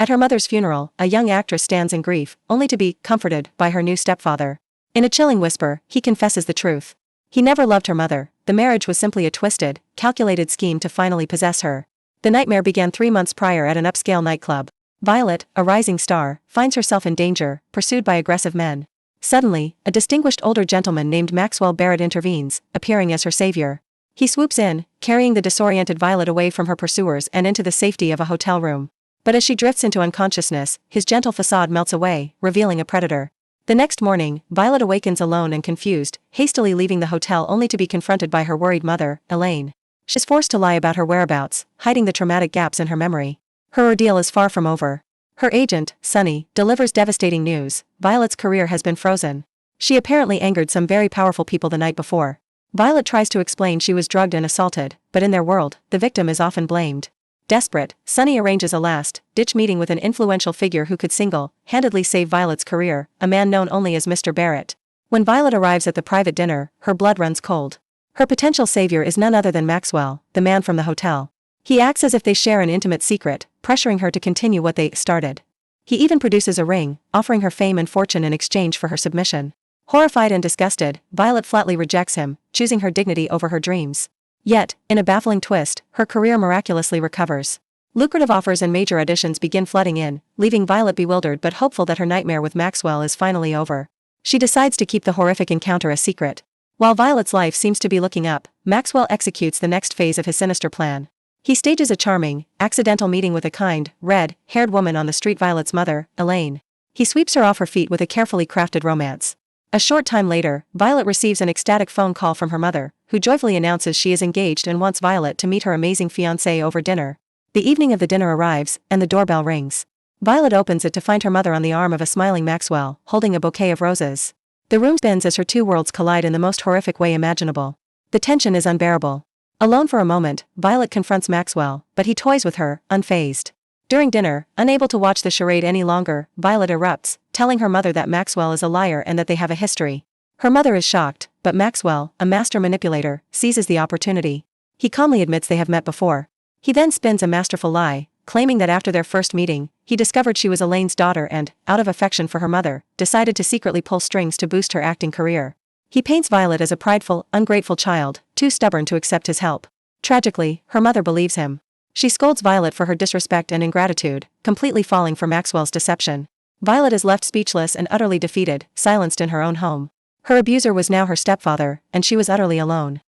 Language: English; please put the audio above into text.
At her mother's funeral, a young actress stands in grief, only to be comforted by her new stepfather. In a chilling whisper, he confesses the truth. He never loved her mother, the marriage was simply a twisted, calculated scheme to finally possess her. The nightmare began 3 months prior at an upscale nightclub. Violet, a rising star, finds herself in danger, pursued by aggressive men. Suddenly, a distinguished older gentleman named Maxwell Barrett intervenes, appearing as her savior. He swoops in, carrying the disoriented Violet away from her pursuers and into the safety of a hotel room. But as she drifts into unconsciousness, his gentle facade melts away, revealing a predator. The next morning, Violet awakens alone and confused, hastily leaving the hotel only to be confronted by her worried mother, Elaine. She is forced to lie about her whereabouts, hiding the traumatic gaps in her memory. Her ordeal is far from over. Her agent, Sunny, delivers devastating news: Violet's career has been frozen. She apparently angered some very powerful people the night before. Violet tries to explain she was drugged and assaulted, but in their world, the victim is often blamed. Desperate, Sunny arranges a last-ditch meeting with an influential figure who could single-handedly save Violet's career, a man known only as Mr. Barrett. When Violet arrives at the private dinner, her blood runs cold. Her potential savior is none other than Maxwell, the man from the hotel. He acts as if they share an intimate secret, pressuring her to continue what they started. He even produces a ring, offering her fame and fortune in exchange for her submission. Horrified and disgusted, Violet flatly rejects him, choosing her dignity over her dreams. Yet, in a baffling twist, her career miraculously recovers. Lucrative offers and major auditions begin flooding in, leaving Violet bewildered but hopeful that her nightmare with Maxwell is finally over. She decides to keep the horrific encounter a secret. While Violet's life seems to be looking up, Maxwell executes the next phase of his sinister plan. He stages a charming, accidental meeting with a kind, red-haired woman on the street, Violet's mother, Elaine. He sweeps her off her feet with a carefully crafted romance. A short time later, Violet receives an ecstatic phone call from her mother, who joyfully announces she is engaged and wants Violet to meet her amazing fiancé over dinner. The evening of the dinner arrives, and the doorbell rings. Violet opens it to find her mother on the arm of a smiling Maxwell, holding a bouquet of roses. The room spins as her two worlds collide in the most horrific way imaginable. The tension is unbearable. Alone for a moment, Violet confronts Maxwell, but he toys with her, unfazed. During dinner, unable to watch the charade any longer, Violet erupts, telling her mother that Maxwell is a liar and that they have a history. Her mother is shocked, but Maxwell, a master manipulator, seizes the opportunity. He calmly admits they have met before. He then spins a masterful lie, claiming that after their first meeting, he discovered she was Elaine's daughter and, out of affection for her mother, decided to secretly pull strings to boost her acting career. He paints Violet as a prideful, ungrateful child, too stubborn to accept his help. Tragically, her mother believes him. She scolds Violet for her disrespect and ingratitude, completely falling for Maxwell's deception. Violet is left speechless and utterly defeated, silenced in her own home. Her abuser was now her stepfather, and she was utterly alone.